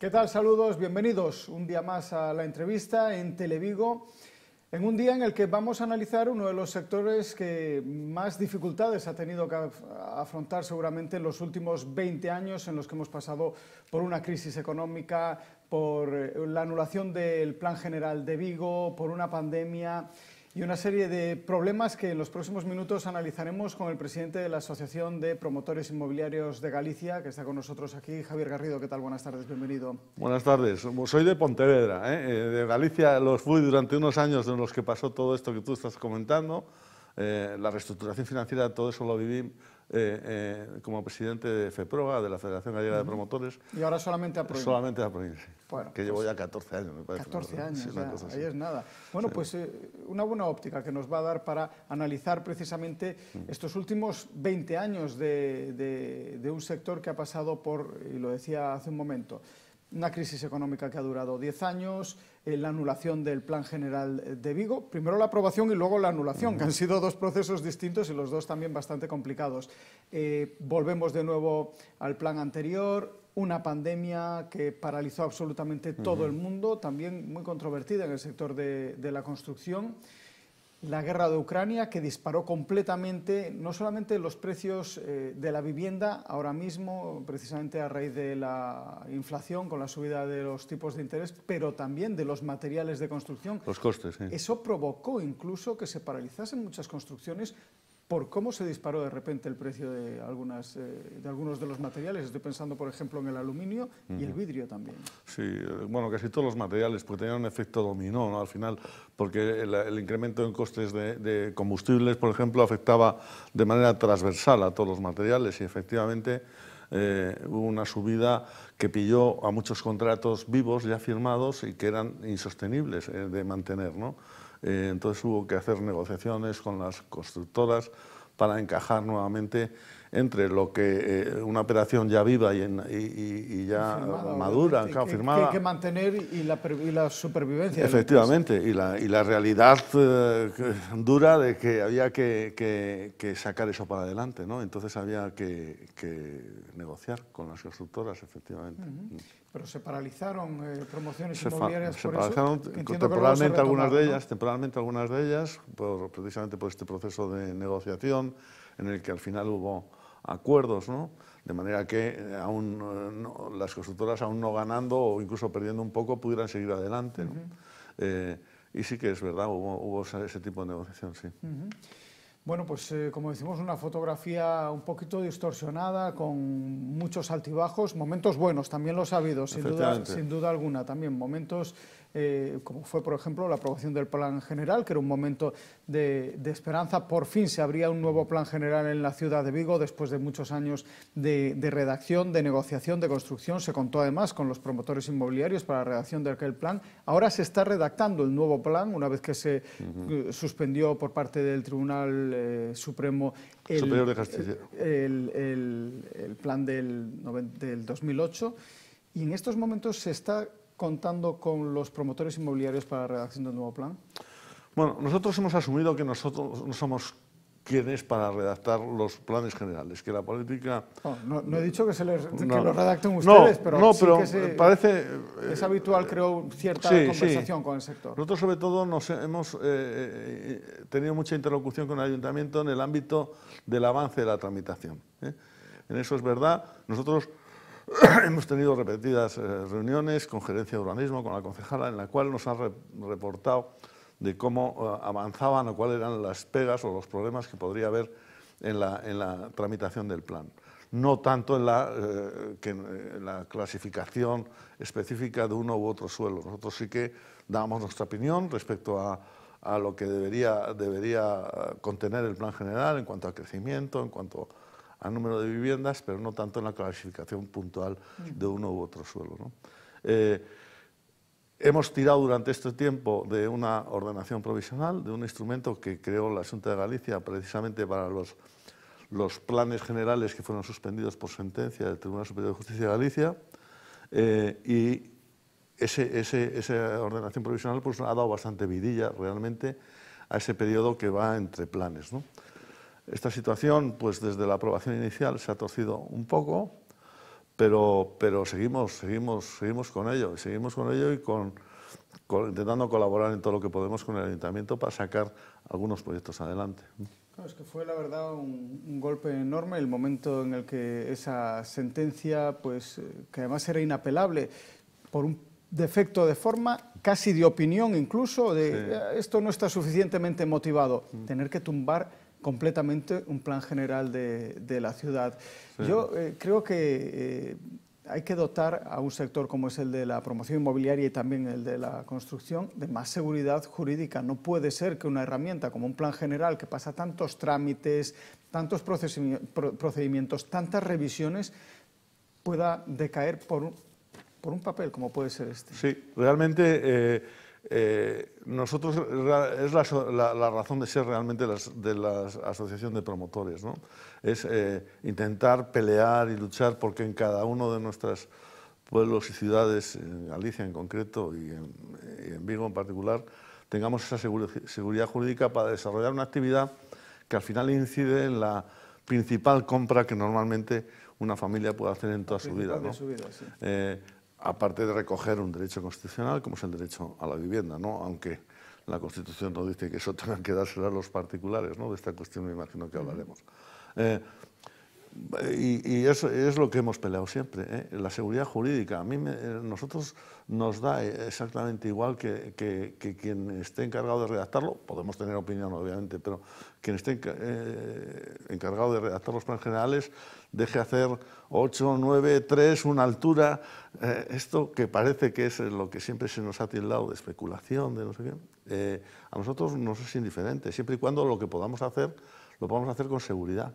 ¿Qué tal? Saludos, bienvenidos un día más a la entrevista en Televigo, en un día en el que vamos a analizar uno de los sectores que más dificultades ha tenido que afrontar seguramente en los últimos 20 años, en los que hemos pasado por una crisis económica, por la anulación del Plan General de Vigo, por una pandemia y una serie de problemas que en los próximos minutos analizaremos con el presidente de la Asociación de Promotores Inmobiliarios de Galicia, que está con nosotros aquí, Javier Garrido. ¿Qué tal? Buenas tardes, bienvenido. Buenas tardes. Soy de Pontevedra, de Galicia los fui durante unos años en los que pasó todo esto que tú estás comentando. La reestructuración financiera, todo eso lo viví como presidente de FEPROA, de la Federación Gallega de Promotores. Y ahora solamente a provincia. Solamente a provincia, bueno, que llevo ya 14 años, me parece. 14 años, sí, ahí es nada. Bueno, sí. Pues una buena óptica que nos va a dar para analizar precisamente estos últimos 20 años de un sector que ha pasado por, y lo decía hace un momento, una crisis económica que ha durado 10 años, la anulación del Plan General de Vigo, primero la aprobación y luego la anulación, que han sido dos procesos distintos y los dos también bastante complicados. Volvemos de nuevo al plan anterior, una pandemia que paralizó absolutamente todo el mundo, también muy controvertida en el sector de la construcción. La guerra de Ucrania, que disparó completamente, no solamente los precios de la vivienda, ahora mismo, precisamente a raíz de la inflación, con la subida de los tipos de interés, pero también de los materiales de construcción. Los costes, sí. Eso provocó incluso que se paralizasen muchas construcciones por cómo se disparó de repente el precio de algunos de los materiales. Estoy pensando, por ejemplo, en el aluminio y el vidrio también. Sí, bueno, casi todos los materiales, porque tenían un efecto dominó, ¿no? Al final, porque el incremento en costes de combustibles, por ejemplo, afectaba de manera transversal a todos los materiales y efectivamente hubo una subida que pilló a muchos contratos vivos ya firmados y que eran insostenibles de mantener, ¿no? Entonces hubo que hacer negociaciones con las constructoras para encajar nuevamente entre lo que una operación ya viva y ya firmada, madura, claro, firmada. Que mantener y la supervivencia. Efectivamente, y la realidad dura de que había que sacar eso para adelante, ¿no? Entonces había que negociar con las constructoras, efectivamente. Pero se paralizaron promociones inmobiliarias por eso. Se paralizaron temporalmente algunas de ellas, precisamente por este proceso de negociación en el que al final hubo acuerdos, ¿no? De manera que las constructoras, aún no ganando o incluso perdiendo un poco, pudieran seguir adelante, ¿no? Y sí que es verdad, hubo ese tipo de negociación, sí. Bueno, pues como decimos, una fotografía un poquito distorsionada, con muchos altibajos, momentos buenos, también los ha habido, sin duda alguna, también momentos como fue, por ejemplo, la aprobación del Plan General, que era un momento de esperanza. Por fin se abría un nuevo Plan General en la ciudad de Vigo, después de muchos años de redacción, de negociación, de construcción. Se contó además con los promotores inmobiliarios para la redacción de aquel plan. Ahora se está redactando el nuevo plan, una vez que se suspendió por parte del Tribunal Supremo Superior de Justicia el plan del 2008, y en estos momentos se está contando con los promotores inmobiliarios para la redacción del nuevo plan. Bueno, nosotros hemos asumido que nosotros no somos quienes para redactar los planes generales, que la política... No he dicho que lo redacten ustedes, pero sí que parece... es habitual, creo, cierta conversación con el sector. Nosotros, sobre todo, hemos tenido mucha interlocución con el Ayuntamiento en el ámbito del avance de la tramitación. En eso es verdad. Nosotros hemos tenido repetidas reuniones con Gerencia de Urbanismo, con la concejala, en la cual nos han reportado de cómo avanzaban o cuáles eran las pegas o los problemas que podría haber en la tramitación del plan. No tanto en la clasificación específica de uno u otro suelo. Nosotros sí que dábamos nuestra opinión respecto a lo que debería contener el plan general en cuanto a crecimiento, en cuanto al número de viviendas, pero no tanto en la clasificación puntual de uno u otro suelo, ¿no? Hemos tirado durante este tiempo de una ordenación provisional, de un instrumento que creó la Xunta de Galicia precisamente para los planes generales que fueron suspendidos por sentencia del Tribunal Superior de Justicia de Galicia, y esa ordenación provisional pues, ha dado bastante vidilla realmente a ese periodo que va entre planes, ¿no? Esta situación, pues desde la aprobación inicial se ha torcido un poco, pero seguimos con ello y intentando colaborar en todo lo que podemos con el ayuntamiento para sacar algunos proyectos adelante. Claro, es que fue la verdad un golpe enorme el momento en el que esa sentencia, pues, que además era inapelable, por un defecto de forma, casi de opinión incluso, de esto no está suficientemente motivado, tener que tumbar completamente un plan general de la ciudad. Sí. Yo creo que hay que dotar a un sector como es el de la promoción inmobiliaria y también el de la construcción de más seguridad jurídica. No puede ser que una herramienta como un plan general que pasa tantos trámites, tantos procedimientos, tantas revisiones, pueda decaer por un papel como puede ser este. Sí, realmente nosotros es la razón de ser realmente de la asociación de promotores, ¿no? Es intentar pelear y luchar porque en cada uno de nuestros pueblos y ciudades, en Galicia en concreto y en Vigo en particular, tengamos esa seguridad jurídica para desarrollar una actividad que al final incide en la principal compra que normalmente una familia puede hacer en toda su vida, ¿no? Sí. Aparte de recoger un derecho constitucional, como es el derecho a la vivienda, ¿no? Aunque la Constitución nos dice que eso tengan que dárselo a los particulares, ¿no? De esta cuestión me imagino que hablaremos. Y eso es lo que hemos peleado siempre, ¿eh? La seguridad jurídica. A nosotros nos da exactamente igual que quien esté encargado de redactarlo, podemos tener opinión obviamente, pero quien esté encargado de redactar los planes generales deje hacer 8, 9, 3, una altura, esto que parece que es lo que siempre se nos ha tildado de especulación, de no sé qué, a nosotros nos es indiferente, siempre y cuando lo que podamos hacer, lo podamos hacer con seguridad.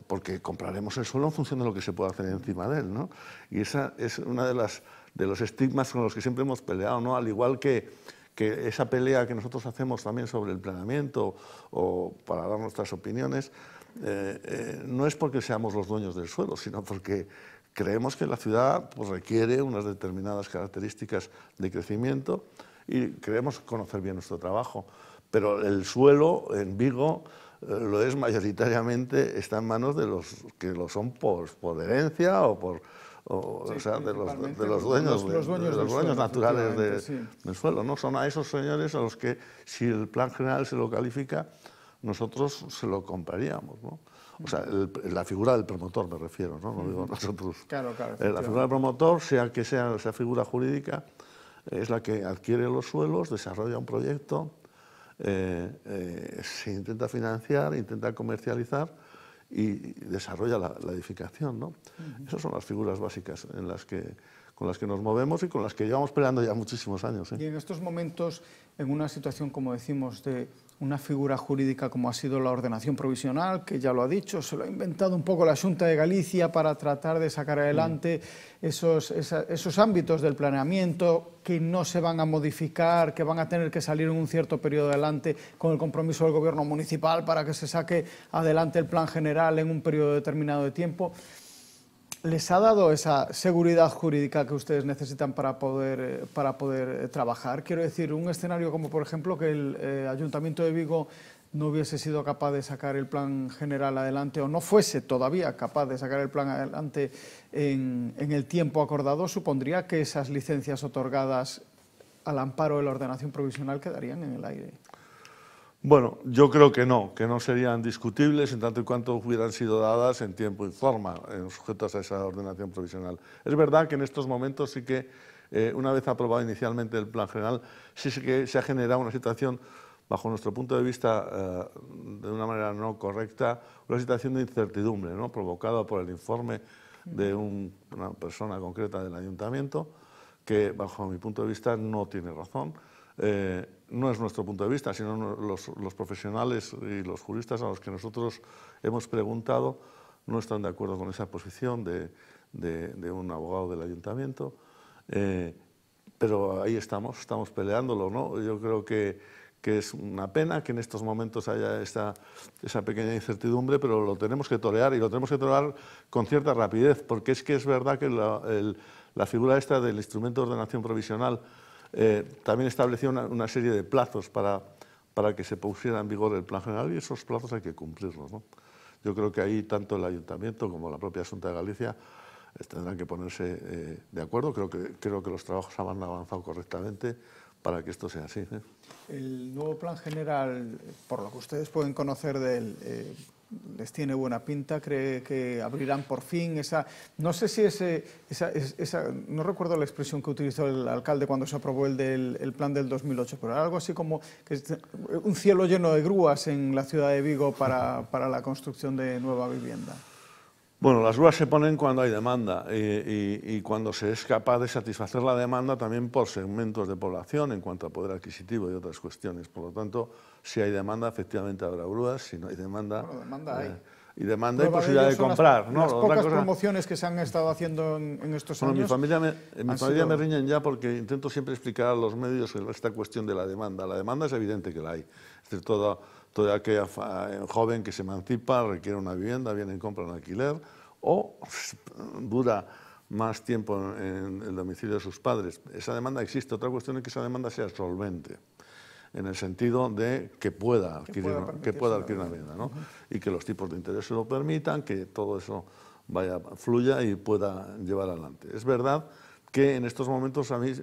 Porque compraremos el suelo en función de lo que se pueda hacer encima de él, ¿no? Y esa es una de los estigmas con los que siempre hemos peleado, ¿no? Al igual que esa pelea que nosotros hacemos también sobre el planeamiento o para dar nuestras opiniones, no es porque seamos los dueños del suelo, sino porque creemos que la ciudad pues, requiere unas determinadas características de crecimiento y queremos conocer bien nuestro trabajo. Pero el suelo en Vigo lo es mayoritariamente, está en manos de los que lo son por herencia o sea, de los dueños naturales del suelo, ¿no? Son a esos señores a los que, si el plan general se lo califica, nosotros se lo compraríamos, ¿no? O sea, la figura del promotor me refiero, ¿no? No digo nosotros. Claro, la figura del promotor, sea que sea esa figura jurídica, es la que adquiere los suelos, desarrolla un proyecto, se intenta financiar, intenta comercializar y desarrolla la edificación, ¿no? Esas son las figuras básicas con las que nos movemos y con las que llevamos peleando ya muchísimos años, ¿eh? Y en estos momentos, en una situación, como decimos, de una figura jurídica como ha sido la ordenación provisional, que ya lo ha dicho, se lo ha inventado un poco la Xunta de Galicia para tratar de sacar adelante esos ámbitos del planeamiento que no se van a modificar, que van a tener que salir en un cierto periodo adelante con el compromiso del gobierno municipal para que se saque adelante el plan general en un periodo determinado de tiempo. ¿Les ha dado esa seguridad jurídica que ustedes necesitan para poder trabajar? Quiero decir, un escenario como, por ejemplo, que el Ayuntamiento de Vigo no hubiese sido capaz de sacar el plan general adelante o no fuese todavía capaz de sacar el plan adelante en el tiempo acordado, supondría que esas licencias otorgadas al amparo de la ordenación provisional quedarían en el aire. Bueno, yo creo que no serían discutibles en tanto y cuanto hubieran sido dadas en tiempo y forma, sujetas a esa ordenación provisional. Es verdad que en estos momentos sí que, una vez aprobado inicialmente el plan general, sí que se ha generado una situación, bajo nuestro punto de vista, de una manera no correcta, una situación de incertidumbre, ¿no? Provocada por el informe de una persona concreta del ayuntamiento, que bajo mi punto de vista no tiene razón. No es nuestro punto de vista, sino los profesionales y los juristas a los que nosotros hemos preguntado no están de acuerdo con esa posición de un abogado del ayuntamiento, pero ahí estamos peleándolo, ¿no? Yo creo que es una pena que en estos momentos haya esa pequeña incertidumbre, pero lo tenemos que torear y lo tenemos que torear con cierta rapidez, porque es verdad que la figura esta del instrumento de ordenación provisional también establecía una serie de plazos para que se pusiera en vigor el plan general y esos plazos hay que cumplirlos, ¿no? Yo creo que ahí tanto el ayuntamiento como la propia Xunta de Galicia tendrán que ponerse de acuerdo. Creo que los trabajos han avanzado correctamente para que esto sea así. El nuevo plan general, por lo que ustedes pueden conocer de él, les tiene buena pinta. ¿Cree que abrirán por fin esa? No sé si no recuerdo la expresión que utilizó el alcalde cuando se aprobó el plan del 2008, pero algo así como que un cielo lleno de grúas en la ciudad de Vigo para la construcción de nueva vivienda. Bueno, las grúas se ponen cuando hay demanda y cuando se es capaz de satisfacer la demanda también por segmentos de población en cuanto a poder adquisitivo y otras cuestiones. Por lo tanto, si hay demanda, efectivamente habrá grúas. Si no hay demanda, bueno, demanda hay. Y demanda y posibilidad de comprar. Las pocas promociones que se han estado haciendo en estos años. En mi familia me riñen ya porque intento siempre explicar a los medios esta cuestión de la demanda. La demanda es evidente que la hay. Es decir, toda aquella joven que se emancipa requiere una vivienda, viene y compra un alquiler o dura más tiempo en el domicilio de sus padres. Esa demanda existe. Otra cuestión es que esa demanda sea solvente, en el sentido de que pueda adquirir una vivienda, ¿no? Y que los tipos de interés se lo permitan, que todo eso fluya y pueda llevar adelante. Es verdad que en estos momentos a mí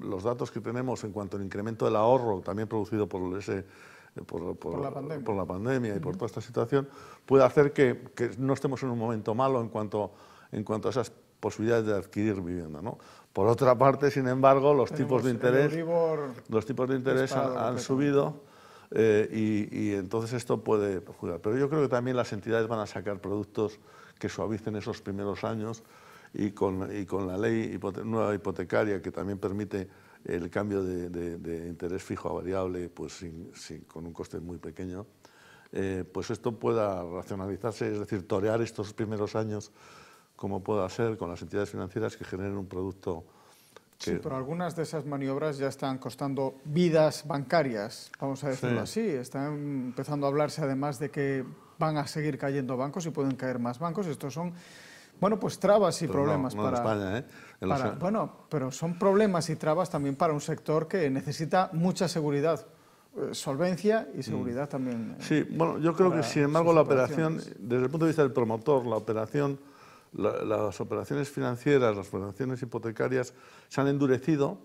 los datos que tenemos en cuanto al incremento del ahorro, también producido por la pandemia y por toda esta situación, puede hacer que no estemos en un momento malo en cuanto a esas posibilidades de adquirir vivienda, ¿no? Por otra parte, sin embargo, los tipos de interés han subido y entonces esto puede perjudicar. Pero yo creo que también las entidades van a sacar productos que suavicen esos primeros años y con la ley nueva hipotecaria que también permite el cambio de interés fijo a variable pues con un coste muy pequeño, pues esto pueda racionalizarse, es decir, torear estos primeros años como pueda ser con las entidades financieras que generen un producto que... Sí, pero algunas de esas maniobras ya están costando vidas bancarias, vamos a decirlo así. Están empezando a hablarse además de que van a seguir cayendo bancos y pueden caer más bancos. Estos son, bueno, pues trabas y problemas no para... en España, bueno, pero son problemas y trabas también para un sector que necesita mucha seguridad. Solvencia y seguridad también. Sí, bueno, yo creo que sin embargo la operación, desde el punto de vista del promotor, las operaciones financieras, las operaciones hipotecarias se han endurecido,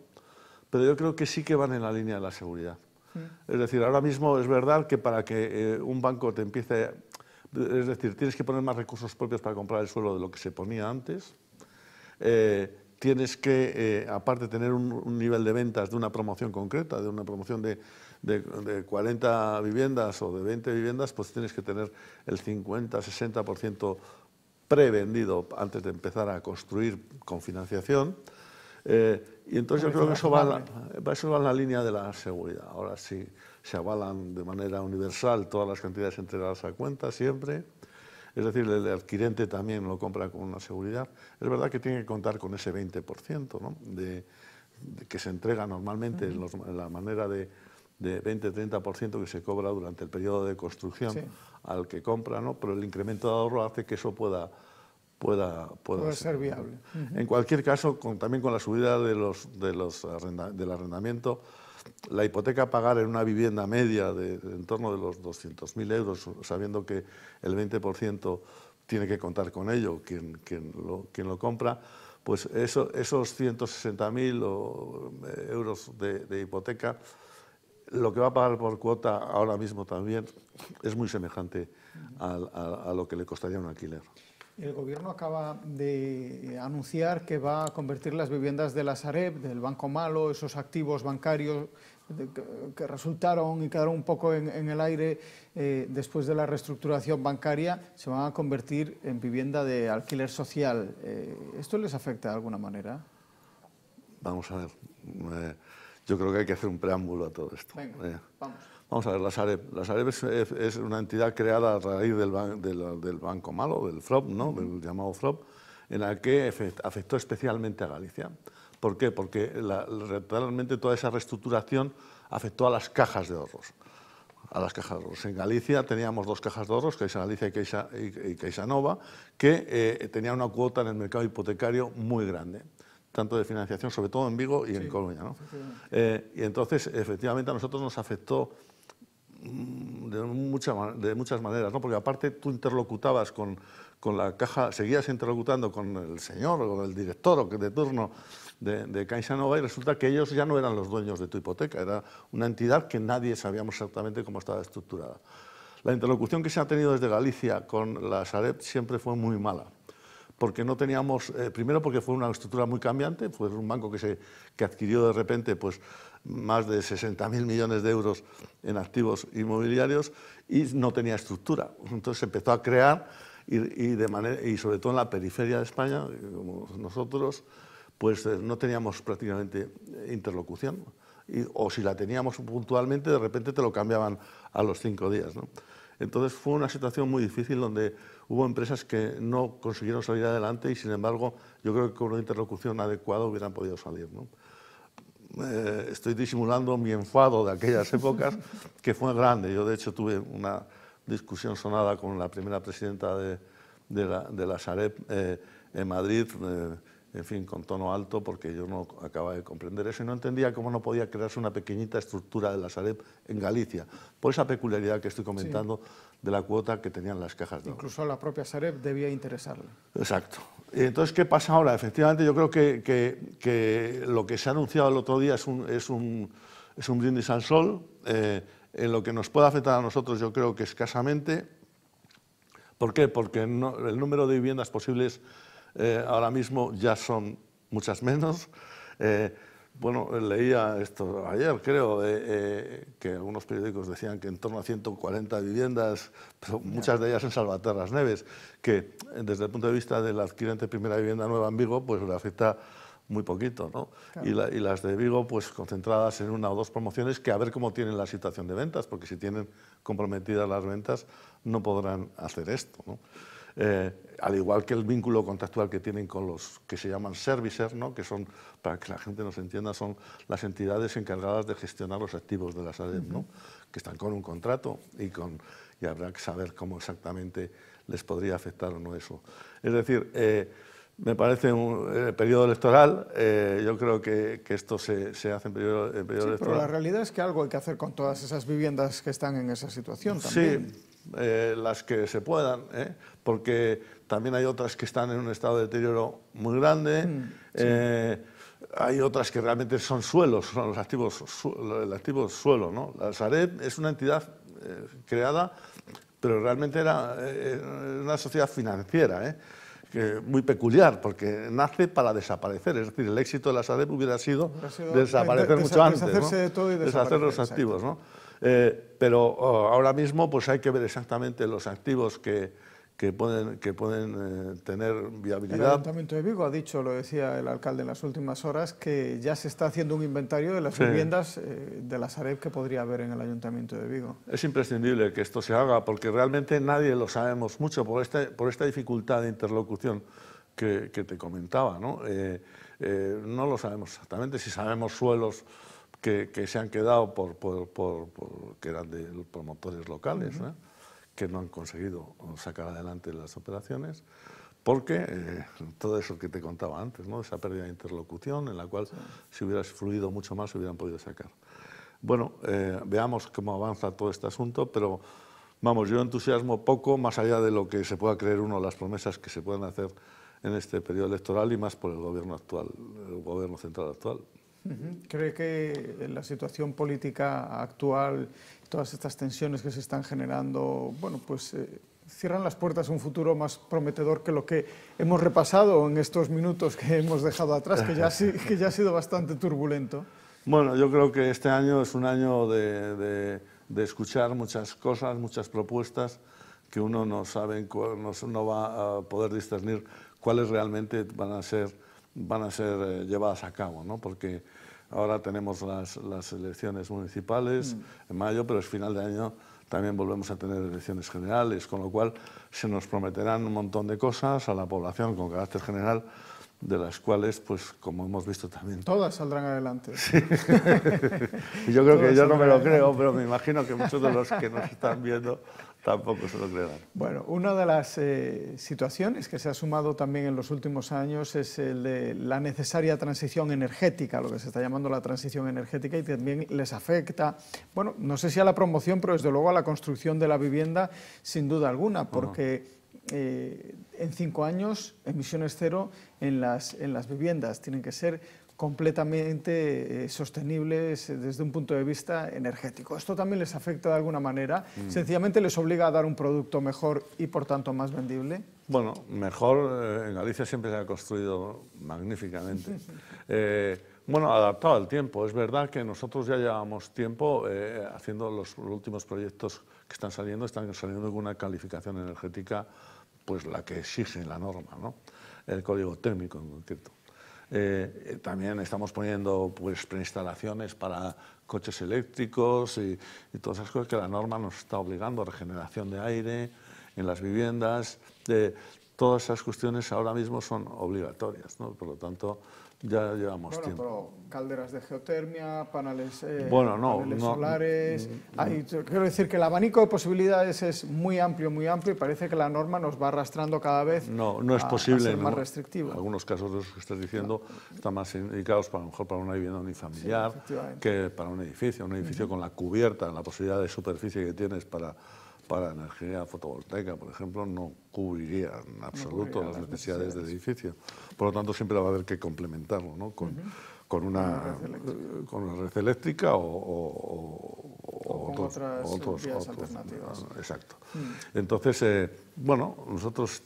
pero yo creo que sí que van en la línea de la seguridad. Es decir, ahora mismo es verdad que para que un banco te empiece, es decir, tienes que poner más recursos propios para comprar el suelo de lo que se ponía antes, tienes que, aparte, tener un nivel de ventas de una promoción concreta, de una promoción de 40 viviendas o de 20 viviendas, pues tienes que tener el 50-60% prevendido antes de empezar a construir con financiación. Y entonces yo creo que eso va en la línea de la seguridad. Ahora sí se avalan de manera universal todas las cantidades entregadas a cuenta siempre. Es decir, el adquirente también lo compra con una seguridad. Es verdad que tiene que contar con ese 20%, ¿no? de que se entrega normalmente en la manera de 20-30% que se cobra durante el periodo de construcción al que compra, ¿no? Pero el incremento de ahorro hace que eso pueda ser viable. En cualquier caso, también con la subida del arrendamiento, la hipoteca a pagar en una vivienda media en torno de los 200.000 euros, sabiendo que el 20% tiene que contar con ello quien lo compra, pues esos 160.000 euros de hipoteca, lo que va a pagar por cuota ahora mismo también es muy semejante a lo que le costaría un alquiler. El Gobierno acaba de anunciar que va a convertir las viviendas de la Sareb, del Banco Malo, esos activos bancarios que resultaron y quedaron un poco en el aire después de la reestructuración bancaria, se van a convertir en vivienda de alquiler social. ¿Esto les afecta de alguna manera? Vamos a ver. Yo creo que hay que hacer un preámbulo a todo esto. Venga, vamos. Vamos a ver, la Sareb es una entidad creada a raíz del Banco Malo, del FROB, ¿no? Del llamado FROB, en la que afectó especialmente a Galicia. ¿Por qué? Porque realmente toda esa reestructuración afectó a las cajas de ahorros. En Galicia teníamos dos cajas de ahorros, Caixa Galicia y Caixa Nova, que tenían una cuota en el mercado hipotecario muy grande, tanto de financiación, sobre todo en Vigo y en Coruña, ¿no? Y entonces, efectivamente, a nosotros nos afectó de muchas maneras, ¿no? Porque aparte tú interlocutabas con la caja, seguías interlocutando con el señor o con el director o de turno de Caixa Nova, y resulta que ellos ya no eran los dueños de tu hipoteca, era una entidad que nadie sabíamos exactamente cómo estaba estructurada. La interlocución que se ha tenido desde Galicia con la Sareb siempre fue muy mala, porque no teníamos, primero porque fue una estructura muy cambiante, fue un banco que adquirió de repente pues, más de 60.000 millones de euros en activos inmobiliarios y no tenía estructura. Entonces se empezó a crear y sobre todo en la periferia de España, como nosotros, pues no teníamos prácticamente interlocución. O si la teníamos puntualmente, de repente te lo cambiaban a los 5 días, ¿no? Entonces fue una situación muy difícil donde hubo empresas que no consiguieron salir adelante y sin embargo yo creo que con una interlocución adecuada hubieran podido salir, ¿no? Estoy disimulando mi enfado de aquellas épocas que fue grande. Yo de hecho tuve una discusión sonada con la primera presidenta de la Sareb en Madrid, en fin, con tono alto, porque yo no acababa de comprender eso y no entendía cómo no podía crearse una pequeñita estructura de la Sareb en Galicia, por esa peculiaridad que estoy comentando de la cuota que tenían las cajas de ahorro. Incluso a la propia Sareb debía interesarle. Exacto. Y entonces, ¿qué pasa ahora? Efectivamente, yo creo que lo que se ha anunciado el otro día es un brindis al sol. En lo que nos puede afectar a nosotros, yo creo que escasamente. ¿Por qué? Porque el número de viviendas posibles ahora mismo ya son muchas menos. Bueno, leía esto ayer, creo, que algunos periódicos decían que en torno a 140 viviendas, pero muchas de ellas en Salvaterras Neves, que desde el punto de vista del adquirente de primera vivienda nueva en Vigo, pues le afecta muy poquito, ¿no? Claro. Y las de Vigo, pues concentradas en una o dos promociones, que a ver cómo tienen la situación de ventas, porque si tienen comprometidas las ventas, no podrán hacer esto, ¿no? Al igual que el vínculo contractual que tienen con los que se llaman servicers, ¿no? Que son, para que la gente nos entienda, son las entidades encargadas de gestionar los activos de la Sareb, ¿no? Que están con un contrato y habrá que saber cómo exactamente les podría afectar o no eso. Es decir, me parece un periodo electoral, yo creo que esto se hace en periodo electoral. Pero la realidad es que algo hay que hacer con todas esas viviendas que están en esa situación también. Sí, las que se puedan, porque también hay otras que están en un estado de deterioro muy grande, hay otras que realmente son suelos, son los activos, el activo suelo, ¿no? La Sareb es una entidad creada, pero realmente era una sociedad financiera, muy peculiar, porque nace para desaparecer. Es decir, el éxito de la Sareb hubiera sido desaparecer mucho antes, deshacerse de todo y deshacer los activos, ¿no? Pero ahora mismo pues hay que ver exactamente los activos que pueden tener viabilidad. El Ayuntamiento de Vigo ha dicho, lo decía el alcalde en las últimas horas, que ya se está haciendo un inventario de las viviendas de la Sareb que podría haber en el Ayuntamiento de Vigo. Es imprescindible que esto se haga porque realmente nadie lo sabemos mucho por esta dificultad de interlocución que te comentaba, ¿no? No lo sabemos exactamente. Si sabemos suelos que se han quedado que eran de los promotores locales, que no han conseguido sacar adelante las operaciones, porque todo eso que te contaba antes, ¿no? Esa pérdida de interlocución en la cual si hubieras fluido mucho más se hubieran podido sacar. Bueno, veamos cómo avanza todo este asunto, pero vamos, yo entusiasmo poco, más allá de lo que se pueda creer uno, las promesas que se pueden hacer en este periodo electoral y más por el gobierno actual, el gobierno central actual. ¿Cree que en la situación política actual, todas estas tensiones que se están generando, bueno, pues cierran las puertas a un futuro más prometedor que lo que hemos repasado en estos minutos que hemos dejado atrás, que ya ha sido bastante turbulento? Bueno, yo creo que este año es un año de escuchar muchas cosas, muchas propuestas que uno no sabe, no va a poder discernir cuáles realmente van a ser llevadas a cabo, ¿no? Porque ahora tenemos las elecciones municipales en mayo, pero es final de año, también volvemos a tener elecciones generales, con lo cual se nos prometerán un montón de cosas a la población con carácter general, de las cuales, pues, como hemos visto también... Todas saldrán adelante. Sí. Yo creo que yo no me lo creo, pero me imagino que muchos de los que nos están viendo Tampoco se lo creerán. Bueno, una de las situaciones que se ha sumado también en los últimos años es el de la necesaria transición energética, lo que se está llamando la transición energética, y también les afecta, bueno, no sé si a la promoción, pero desde luego a la construcción de la vivienda, sin duda alguna, porque en 5 años, emisiones cero en las viviendas tienen que ser completamente sostenibles desde un punto de vista energético. Esto también les afecta de alguna manera, sencillamente les obliga a dar un producto mejor y por tanto más vendible. Bueno, mejor, en Galicia siempre se ha construido magníficamente. Bueno, adaptado al tiempo. Es verdad que nosotros ya llevamos tiempo haciendo los últimos proyectos que están saliendo con una calificación energética, pues la que exige la norma, ¿no? El código técnico en concreto. También estamos poniendo pues preinstalaciones para coches eléctricos y todas esas cosas que la norma nos está obligando, regeneración de aire en las viviendas, todas esas cuestiones ahora mismo son obligatorias, ¿no? Por lo tanto, ya llevamos tiempo. Pero calderas de geotermia, paneles, paneles solares... quiero decir que el abanico de posibilidades es muy amplio y parece que la norma nos va arrastrando cada vez no es posible, a ser más restrictivo. Algunos casos de los que estás diciendo están más indicados a lo mejor para una vivienda unifamiliar que para un edificio. Un edificio con la cubierta, la posibilidad de superficie que tienes para energía fotovoltaica, por ejemplo, no cubriría en absoluto las necesidades del edificio. Por lo tanto, siempre va a haber que complementarlo, ¿no? con una red eléctrica o con otras vías alternativas. Exacto. Entonces, bueno, nosotros...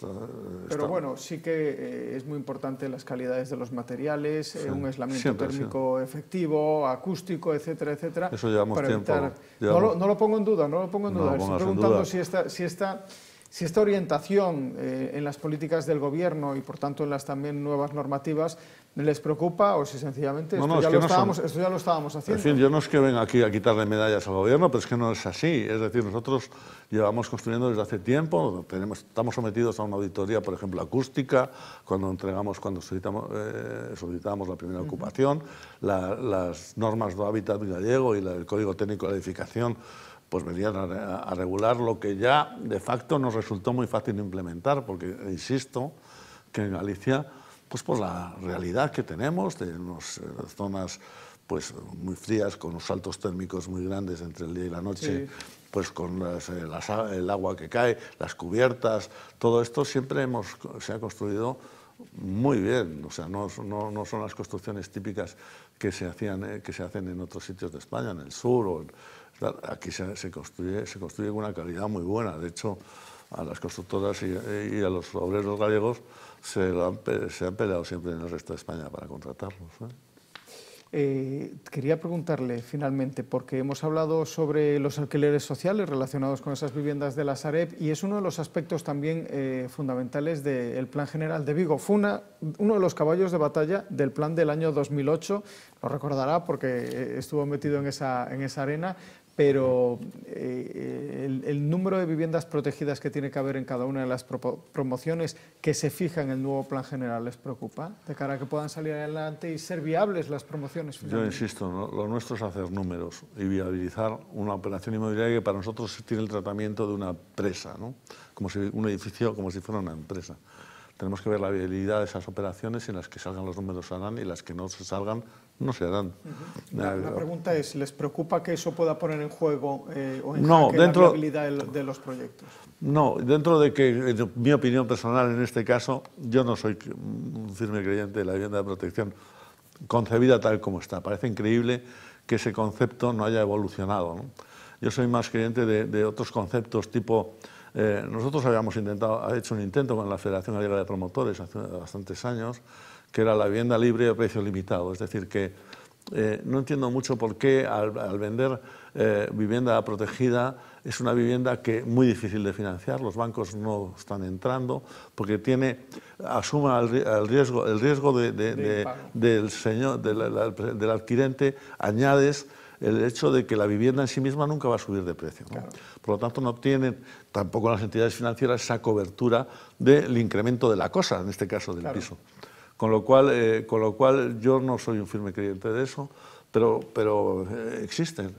Pero bueno, sí que es muy importante las calidades de los materiales, un aislamiento térmico efectivo, acústico, etcétera, etcétera. Eso llevamos tiempo. No lo pongo en duda, Estoy preguntando si esta orientación en las políticas del gobierno y por tanto en las también nuevas normativas les preocupa o si sencillamente esto ya lo estábamos haciendo. En fin, yo no es que venga aquí a quitarle medallas al gobierno, pero es que no es así. Es decir, nosotros llevamos construyendo desde hace tiempo, estamos sometidos a una auditoría, por ejemplo, acústica, cuando solicitamos la primera ocupación, las normas do hábitat gallego y el Código Técnico de la Edificación pues venían a regular lo que ya de facto nos resultó muy fácil de implementar, porque insisto que en Galicia, pues por la realidad que tenemos de unas zonas pues muy frías, con unos saltos térmicos muy grandes entre el día y la noche, pues con el agua que cae, las cubiertas, todo esto siempre se ha construido muy bien. O sea, no son las construcciones típicas que se hacen en otros sitios de España, en el sur. Aquí se construye con una calidad muy buena. De hecho, a las constructoras y a los obreros gallegos se han peleado siempre en el resto de España para contratarlos, Quería preguntarle finalmente, porque hemos hablado sobre los alquileres sociales relacionados con esas viviendas de la Sareb y es uno de los aspectos también fundamentales del Plan General de Vigo. Fue uno de los caballos de batalla del plan del año 2008, lo recordará porque estuvo metido en esa arena, pero el número de viviendas protegidas que tiene que haber en cada una de las promociones que se fija en el nuevo Plan General, ¿les preocupa? De cara a que puedan salir adelante y ser viables las promociones finalmente. Yo insisto, ¿no? Lo nuestro es hacer números y viabilizar una operación inmobiliaria que para nosotros tiene el tratamiento de una empresa, ¿no? Un edificio como si fuera una empresa. Tenemos que ver la viabilidad de esas operaciones y en las que salgan los números se harán y las que no se salgan no se harán. La pregunta es, ¿les preocupa que eso pueda poner en juego o en jaque la viabilidad de los proyectos? No, dentro de que, en mi opinión personal en este caso, yo no soy un firme creyente de la vivienda de protección concebida tal como está. Parece increíble que ese concepto no haya evolucionado, ¿no? Yo soy más creyente de otros conceptos tipo... nosotros habíamos hecho un intento con la Federación Gallega de Promotores hace bastantes años, que era la vivienda libre a precio limitado. Es decir, que no entiendo mucho por qué al vender vivienda protegida es una vivienda que es muy difícil de financiar, los bancos no están entrando, porque asuma el riesgo del adquirente, añades el hecho de que la vivienda en sí misma nunca va a subir de precio, ¿no? Claro. Por lo tanto, no tienen tampoco las entidades financieras esa cobertura del incremento de la cosa, en este caso del piso. Con lo cual yo no soy un firme creyente de eso, pero existen.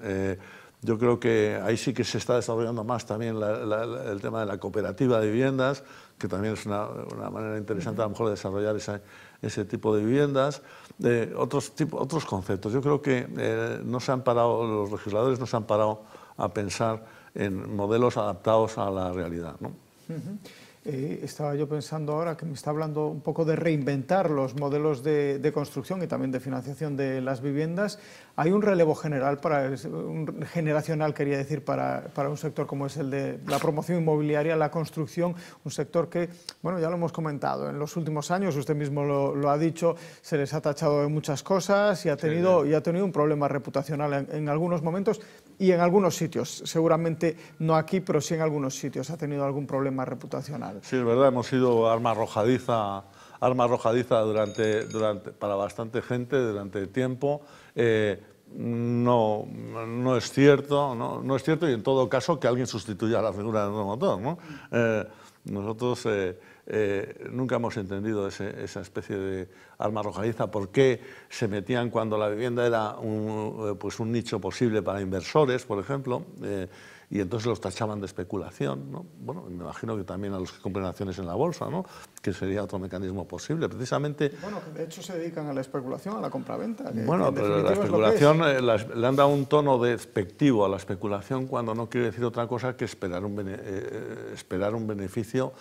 Yo creo que ahí sí que se está desarrollando más también el tema de la cooperativa de viviendas, que también es una manera interesante a lo mejor de desarrollar ese tipo de viviendas. Otros conceptos. Yo creo que no se han parado, los legisladores no se han parado a pensar en modelos adaptados a la realidad, ¿no? Estaba yo pensando ahora que me está hablando un poco de reinventar los modelos de construcción y también de financiación de las viviendas. Hay un relevo generacional, quería decir, para un sector como es el de la promoción inmobiliaria, la construcción, un sector que, bueno, ya lo hemos comentado, en los últimos años, usted mismo lo ha dicho, se les ha tachado de muchas cosas y ha tenido un problema reputacional en algunos momentos y en algunos sitios, seguramente no aquí, pero sí en algunos sitios ha tenido algún problema reputacional. Sí, es verdad, hemos sido arma arrojadiza para bastante gente durante tiempo. No es cierto, no es cierto, y en todo caso que alguien sustituya a la figura del promotor, ¿no? Nosotros nunca hemos entendido esa especie de arma arrojadiza, por qué se metían cuando la vivienda era un nicho posible para inversores, por ejemplo, y entonces los tachaban de especulación, ¿no? Bueno, me imagino que también a los que compran acciones en la bolsa, ¿no? Que sería otro mecanismo posible, precisamente. Bueno, que de hecho se dedican a la especulación, a la compraventa. Bueno, pero la especulación le han dado un tono despectivo a la especulación cuando no quiere decir otra cosa que esperar un beneficio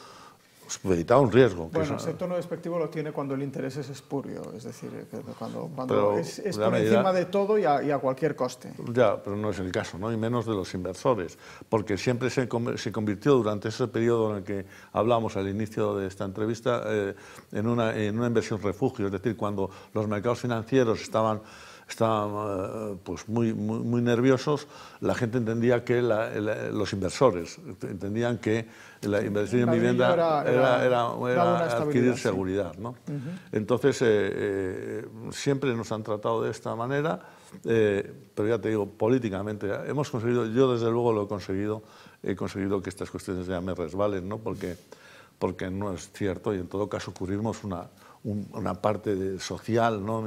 supeditado a un riesgo. Bueno, ese tono despectivo lo tiene cuando el interés es espurio, es decir, cuando es por encima de todo y a cualquier coste. Ya, pero no es el caso, ¿no? Y menos de los inversores, porque siempre se convirtió durante ese periodo en el que hablamos al inicio de esta entrevista en una inversión refugio, es decir, cuando los mercados financieros estaban pues muy nerviosos, la gente entendía que los inversores entendían que la inversión en vivienda era adquirir seguridad, ¿no? Entonces, siempre nos han tratado de esta manera, pero ya te digo, políticamente hemos conseguido, yo desde luego he conseguido que estas cuestiones ya me resbalen, ¿no? Porque no es cierto, y en todo caso cubrimos una parte social, ¿no?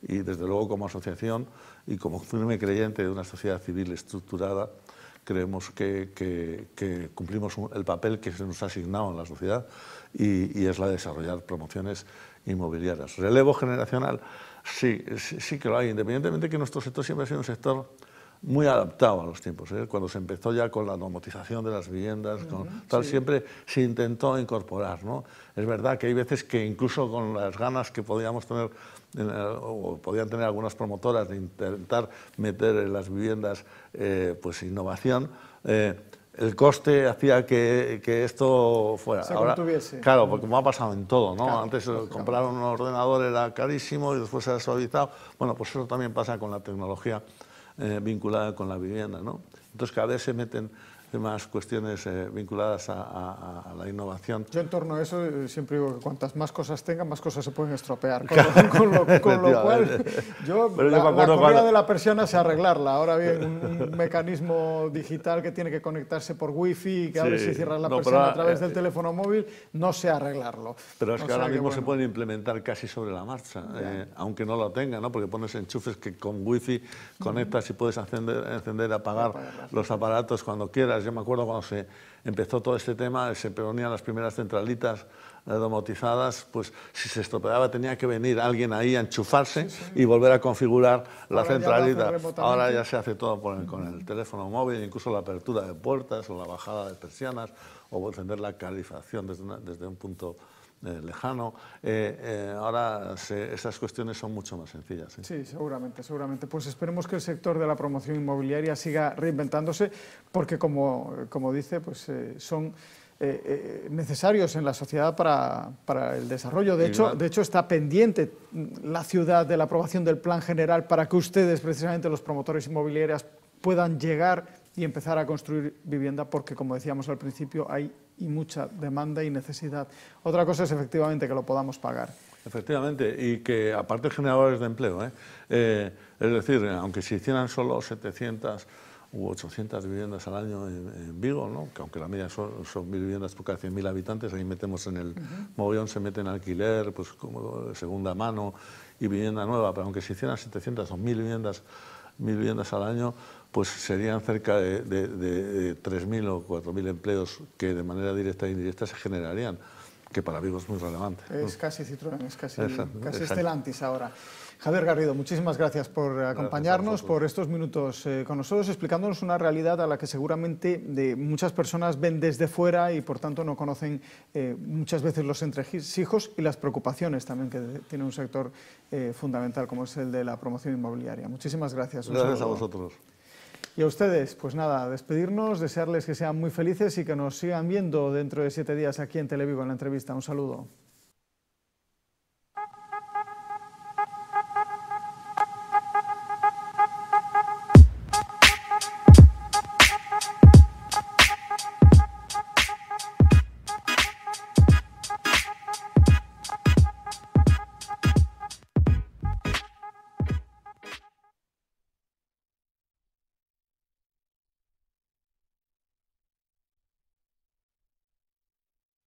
Y desde luego como asociación y como firme creyente de una sociedad civil estructurada, creemos que cumplimos el papel que se nos ha asignado en la sociedad y es la de desarrollar promociones inmobiliarias. Relevo generacional, sí que lo hay, independientemente de que nuestro sector siempre ha sido un sector muy adaptado a los tiempos, ¿eh? Cuando se empezó ya con la domotización de las viviendas, siempre se intentó incorporar, ¿no? Es verdad que hay veces que incluso con las ganas que podíamos tener, o podían tener algunas promotoras de intentar meter en las viviendas pues innovación, el coste hacía que esto fuera. Ahora, claro, porque como ha pasado en todo, ¿no? Claro, antes comprar un ordenador era carísimo y después se ha suavizado. Bueno, pues eso también pasa con la tecnología vinculada con la vivienda, ¿no? Entonces cada vez se meten más cuestiones vinculadas a la innovación. Yo en torno a eso siempre digo que cuantas más cosas tengan, más cosas se pueden estropear, con lo cual la correa de la persiana sé arreglarla. Ahora bien, un mecanismo digital que tiene que conectarse por wifi, que abre y cierra la persiana a través del teléfono móvil, no sé arreglarlo. Pero es que ahora mismo se pueden implementar casi sobre la marcha, aunque no lo tenga, ¿no? Porque pones enchufes que con wifi conectas y puedes encender, apagar los aparatos cuando quieras. Yo me acuerdo cuando se empezó todo este tema, se ponían las primeras centralitas domotizadas, pues si se estropeaba tenía que venir alguien ahí a enchufarse y volver a configurar la centralita. Ahora ya se hace todo con el teléfono móvil, incluso la apertura de puertas o la bajada de persianas o encender la calefacción desde un punto lejano. Ahora esas cuestiones son mucho más sencillas. Sí, seguramente. Pues esperemos que el sector de la promoción inmobiliaria siga reinventándose, porque como dice, pues son necesarios en la sociedad para el desarrollo. De hecho, está pendiente la ciudad de la aprobación del Plan General para que ustedes, precisamente los promotores inmobiliarios, puedan llegar y empezar a construir vivienda, porque, como decíamos al principio, hay mucha demanda y necesidad. Otra cosa es efectivamente que lo podamos pagar. Efectivamente, y que aparte generadores de empleo, es decir, aunque se hicieran solo 700 u 800 viviendas al año en Vigo, ¿no? Que aunque la media son 1.000 viviendas por cada 100.000 habitantes, ahí metemos en el mogollón, se mete en alquiler, pues como segunda mano y vivienda nueva, pero aunque se hicieran 700 o 1.000 viviendas viviendas al año, pues serían cerca de 3.000 o 4.000 empleos que de manera directa e indirecta se generarían, que para Vigo es muy relevante. Es casi Citroën, es casi Exacto. Stellantis ahora. Javier Garrido, muchísimas gracias por acompañarnos, por estos minutos con nosotros, explicándonos una realidad a la que seguramente muchas personas ven desde fuera y por tanto no conocen muchas veces los entresijos y las preocupaciones también que tiene un sector fundamental como es el de la promoción inmobiliaria. Muchísimas gracias. Gracias a vosotros. Y a ustedes, pues nada, despedirnos, desearles que sean muy felices y que nos sigan viendo dentro de 7 días aquí en Televigo en la entrevista. Un saludo.